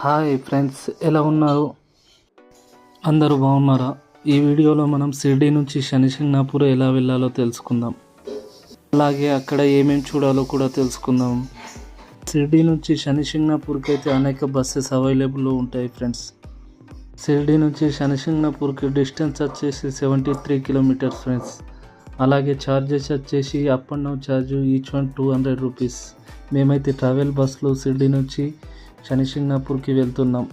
Hi friends, ఎలా ఉన్నారు? అందరూ బాగున్నారా? ఈ వీడియోలో మనం షిర్డీ నుంచి శనిసింగ్నాపూర్ ఎలా వెళ్ళాలో తెలుసుకుందాం. అలాగే అక్కడ ఏమేమి చూడాలో కూడా తెలుసుకుందాం. షిర్డీ నుంచి శనిసింగ్నాపూర్కి అయితే అనేక బస్సెస్ అవైలబుల్లో ఉంటాయి ఫ్రెండ్స్. షిర్డీ నుంచి శనిసింగ్నాపూర్కి డిస్టెన్స్ వచ్చేసి 73 కిలోమీటర్స్ ఫ్రెండ్స్. అలాగే ఛార్జెస్ వచ్చేసి up and down charge each one 200 rupees. మేమైతే ట్రావెల్ బస్లో షిర్డీ నుంచి శనిసింగ్నాపూర్కి వెళ్తున్నాం.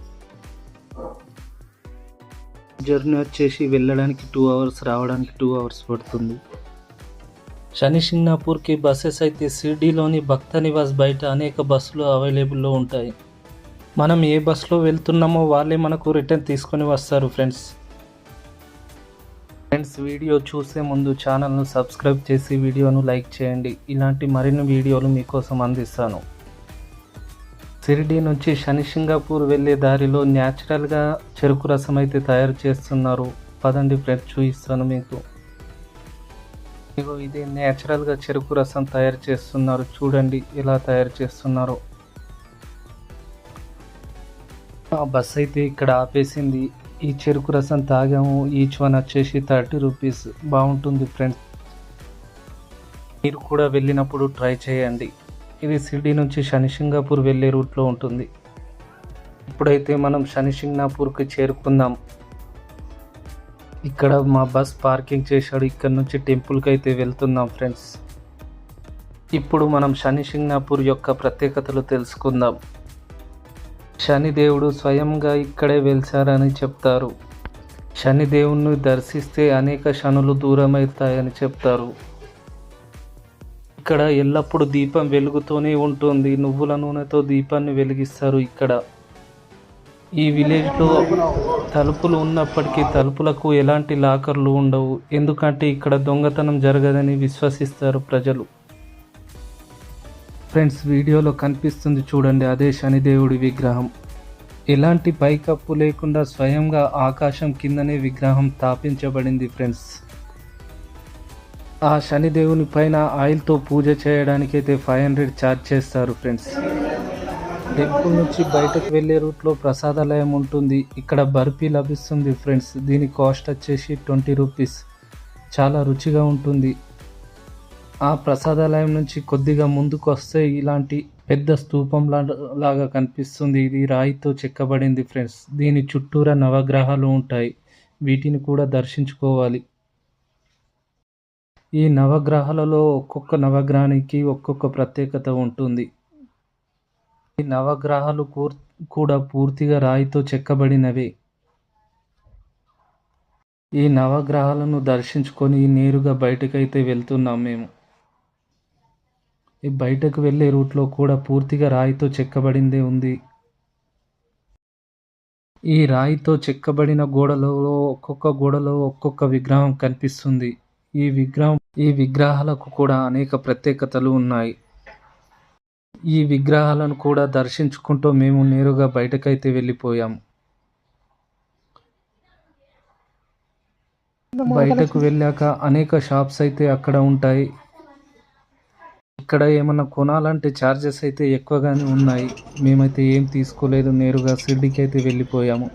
జర్నీ వచ్చేసి వెళ్ళడానికి 2 అవర్స్, రావడానికి 2 అవర్స్ పడుతుంది. శనిసింగ్నాపూర్కి బస్సెస్ అయితే షిర్డీలోని భక్త నివాస్ బయట అనేక బస్సులు అవైలబుల్లో ఉంటాయి. మనం ఏ బస్సులో వెళ్తున్నామో వాళ్ళే మనకు రిటర్న్ తీసుకొని వస్తారు ఫ్రెండ్స్. వీడియో చూసే ముందు ఛానల్ను సబ్స్క్రైబ్ చేసి వీడియోను లైక్ చేయండి. ఇలాంటి మరిన్ని వీడియోలు మీకోసం అందిస్తాను. షిర్డీ నుంచి శనిసింగాపూర్ వెళ్ళే దారిలో న్యాచురల్గా చెరుకు రసం అయితే తయారు చేస్తున్నారు. పదండి ఫ్రెండ్స్, చూపిస్తాను మీకు. ఇది న్యాచురల్గా చెరుకు రసం తయారు చేస్తున్నారు. చూడండి ఎలా తయారు చేస్తున్నారో. బస్ అయితే ఇక్కడ ఆపేసింది. ఈ చెరుకు రసం తాగాము. ఈచ్ వన్ వచ్చేసి 30 రూపీస్. బాగుంటుంది ఫ్రెండ్స్, మీరు కూడా వెళ్ళినప్పుడు ట్రై చేయండి. ఇది షిర్డీ నుంచి శనిసింగాపూర్ వెళ్ళే రూట్లో ఉంటుంది. ఇప్పుడైతే మనం శనిసింగాపూర్కి చేరుకుందాం. ఇక్కడ మా బస్ పార్కింగ్ చేశాడు. ఇక్కడ నుంచి టెంపుల్కి అయితే వెళ్తున్నాం ఫ్రెండ్స్. ఇప్పుడు మనం శనిసింగాపూర్ యొక్క ప్రత్యేకతలు తెలుసుకుందాం. శనిదేవుడు స్వయంగా ఇక్కడే వెలిశారని చెప్తారు. శనిదేవుణ్ణి దర్శిస్తే అనేక శనులు దూరమవుతాయని చెప్తారు. ఇక్కడ ఎల్లప్పుడూ దీపం వెలుగుతూనే ఉంటుంది. నువ్వుల నూనెతో దీపాన్ని వెలిగిస్తారు. ఇక్కడ ఈ విలేజ్లో తలుపులు ఉన్నప్పటికీ తలుపులకు ఎలాంటి లాకర్లు ఉండవు. ఎందుకంటే ఇక్కడ దొంగతనం జరగదని విశ్వసిస్తారు ప్రజలు. ఫ్రెండ్స్, వీడియోలో కనిపిస్తుంది చూడండి, అదే శనిదేవుడి విగ్రహం. ఎలాంటి పైకప్పు లేకుండా స్వయంగా ఆకాశం కిందనే విగ్రహం స్థాపించబడింది ఫ్రెండ్స్. ఆ శనిదేవుని పైన ఆయిల్తో పూజ చేయడానికి అయితే 500 ఛార్జ్ చేస్తారు ఫ్రెండ్స్. టెంపుల్ నుంచి బయటకు వెళ్ళే రూట్లో ప్రసాదాలయం ఉంటుంది. ఇక్కడ బర్ఫీ లభిస్తుంది ఫ్రెండ్స్. దీని కాస్ట్ వచ్చేసి 20 రూపీస్. చాలా రుచిగా ఉంటుంది. ఆ ప్రసాదాలయం నుంచి కొద్దిగా ముందుకు వస్తే ఇలాంటి పెద్ద స్తూపం లాగా కనిపిస్తుంది. ఇది రాయితో చెక్కబడింది ఫ్రెండ్స్. దీని చుట్టూరా నవగ్రహాలు ఉంటాయి. వీటిని కూడా దర్శించుకోవాలి. ఈ నవగ్రహాలలో ఒక్కొక్క నవగ్రహానికి ఒక్కొక్క ప్రత్యేకత ఉంటుంది. ఈ నవగ్రహాలు కూడా పూర్తిగా రాయితో చెక్కబడినవి. ఈ నవగ్రహాలను దర్శించుకొని నేరుగా బయటకైతే వెళ్తున్నాం మేము. ఈ బయటకు వెళ్ళే రూట్లో కూడా పూర్తిగా రాయితో చెక్కబడిందే ఉంది. ఈ రాయితో చెక్కబడిన గోడలలో ఒక్కొక్క విగ్రహం కనిపిస్తుంది. ఈ విగ్రహాలకు కూడా అనేక ప్రత్యేకతలు ఉన్నాయి. ఈ విగ్రహాలను కూడా దర్శించుకుంటూ మేము నేరుగా బయటకైతే వెళ్ళిపోయాము. బయటకు వెళ్ళాక అనేక షాప్స్ అయితే అక్కడ ఉంటాయి. ఇక్కడ ఏమన్నా కొనాలంటే ఛార్జెస్ అయితే ఎక్కువగానే ఉన్నాయి. మేమైతే ఏం తీసుకోలేదు, నేరుగా షిర్డీకి అయితే వెళ్ళిపోయాము.